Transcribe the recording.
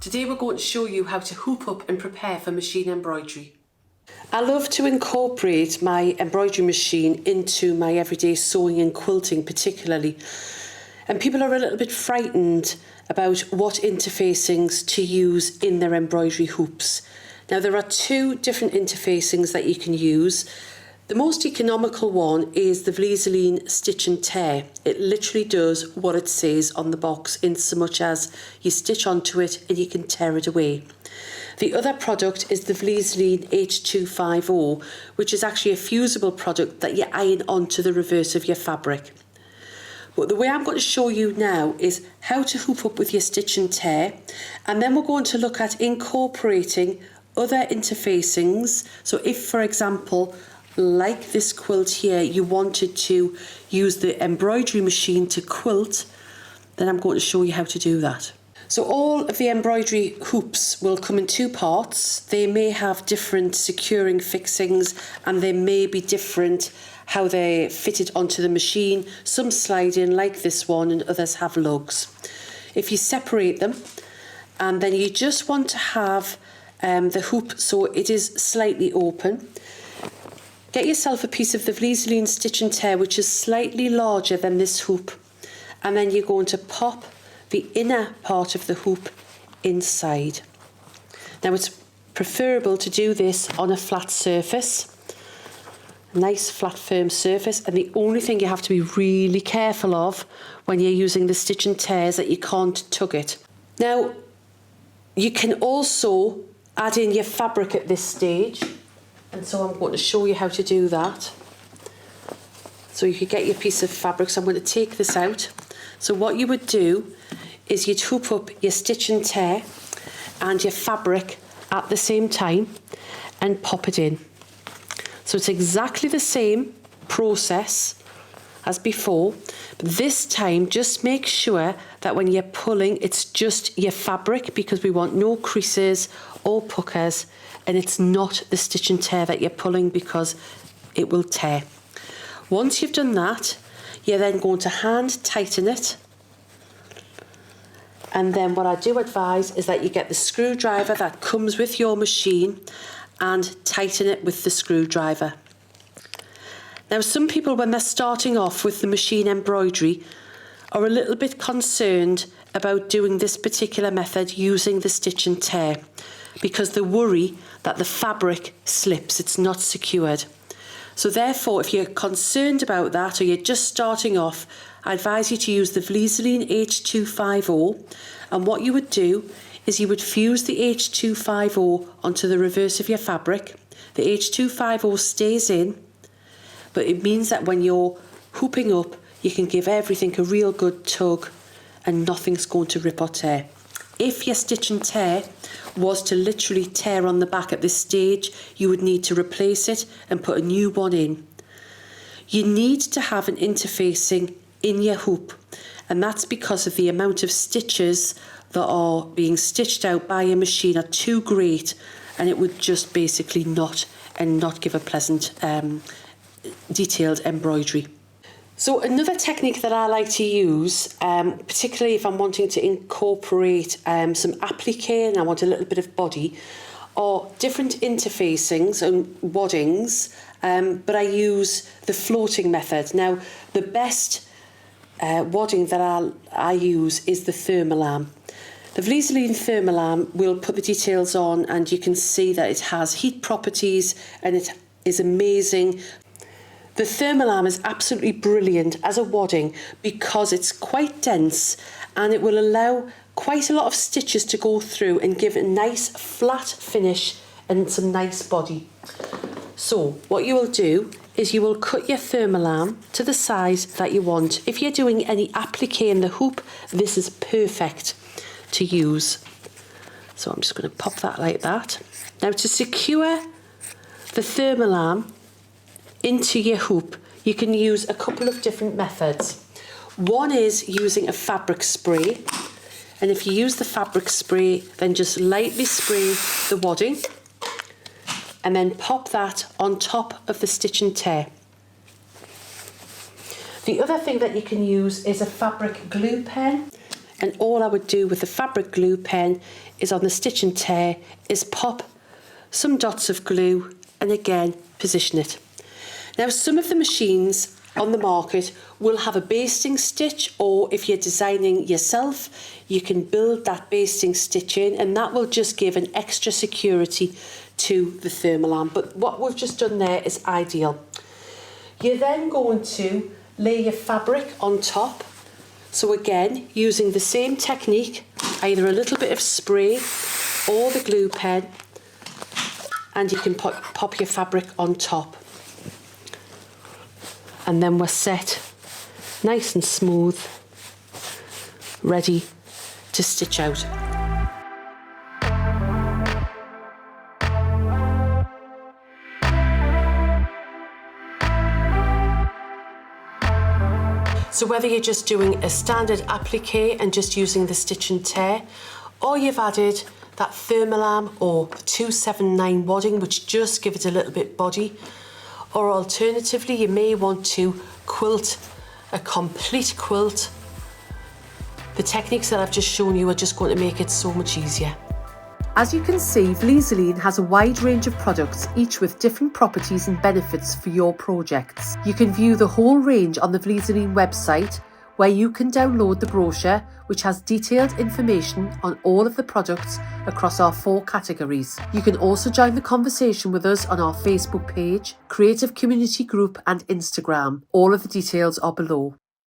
Today we're going to show you how to hoop up and prepare for machine embroidery. I love to incorporate my embroidery machine into my everyday sewing and quilting particularly. And people are a little bit frightened about what interfacings to use in their embroidery hoops. Now there are two different interfacings that you can use. The most economical one is the Vlieseline stitch and tear. It literally does what it says on the box in so much as you stitch onto it and you can tear it away. The other product is the Vlieseline H250, which is actually a fusible product that you iron onto the reverse of your fabric. But the way I'm going to show you now is how to hoop up with your stitch and tear, and then we're going to look at incorporating other interfacings. So if, for example, like this quilt here, you wanted to use the embroidery machine to quilt, then I'm going to show you how to do that. So all of the embroidery hoops will come in two parts. They may have different securing fixings and they may be different how they're fitted onto the machine. Some slide in like this one and others have lugs. If you separate them and then you just want to have the hoop so it is slightly open, get yourself a piece of the Vlieseline stitch and tear which is slightly larger than this hoop, and then you're going to pop the inner part of the hoop inside. Now it's preferable to do this on a flat surface, a nice flat firm surface, and the only thing you have to be really careful of when you're using the stitch and tear is that you can't tug it. Now you can also add in your fabric at this stage, and so I'm going to show you how to do that. So you could get your piece of fabric. So I'm going to take this out. So what you would do is you'd hoop up your stitch and tear and your fabric at the same time and pop it in. So it's exactly the same process as before, but this time just make sure that when you're pulling it's just your fabric, because we want no creases or puckers, and it's not the stitch and tear that you're pulling because it will tear. Once you've done that, you're then going to hand tighten it, and then what I do advise is that you get the screwdriver that comes with your machine and tighten it with the screwdriver. Now some people, when they're starting off with the machine embroidery, are a little bit concerned about doing this particular method using the stitch and tear, because they worry that the fabric slips, it's not secured. So therefore, if you're concerned about that or you're just starting off, I advise you to use the Vlieseline H250, and what you would do is you would fuse the H250 onto the reverse of your fabric. The H250 stays in, but it means that when you're hooping up, you can give everything a real good tug and nothing's going to rip or tear. If your stitch and tear was to literally tear on the back at this stage, you would need to replace it and put a new one in. You need to have an interfacing in your hoop, and that's because of the amount of stitches that are being stitched out by a machine are too great, and it would just basically not give a pleasant detailed embroidery. So another technique that I like to use, particularly if I'm wanting to incorporate some applique and I want a little bit of body, are different interfacings and waddings, but I use the floating method. Now the best wadding that I use is the Thermolam. The Vlieseline Thermolam, we'll put the details on and you can see that it has heat properties and it is amazing. The Thermolam is absolutely brilliant as a wadding because it's quite dense and it will allow quite a lot of stitches to go through and give a nice flat finish and some nice body. So what you will do is you will cut your Thermolam to the size that you want. If you're doing any applique in the hoop, this is perfect to use. So I'm just going to pop that like that. Now to secure the Thermolam into your hoop, you can use a couple of different methods. One is using a fabric spray, and if you use the fabric spray, then just lightly spray the wadding and then pop that on top of the stitch and tear. The other thing that you can use is a fabric glue pen, And all I would do with the fabric glue pen is on the stitch and tear is pop some dots of glue and again position it. Now some of the machines on the market will have a basting stitch, or if you're designing yourself you can build that basting stitch in, and that will just give an extra security to the Thermolam. But what we've just done there is ideal. You're then going to lay your fabric on top. So again, using the same technique, either a little bit of spray or the glue pen, and you can pop your fabric on top. And then we're set nice and smooth, ready to stitch out. So whether you're just doing a standard applique and just using the stitch and tear, or you've added that Thermolam or 279 wadding, which just give it a little bit body, or alternatively you may want to quilt a complete quilt, the techniques that I've just shown you are just going to make it so much easier. As you can see, Vlieseline has a wide range of products, each with different properties and benefits for your projects. You can view the whole range on the Vlieseline website, where you can download the brochure, which has detailed information on all of the products across our 4 categories. You can also join the conversation with us on our Facebook page, Creative Community Group and Instagram. All of the details are below.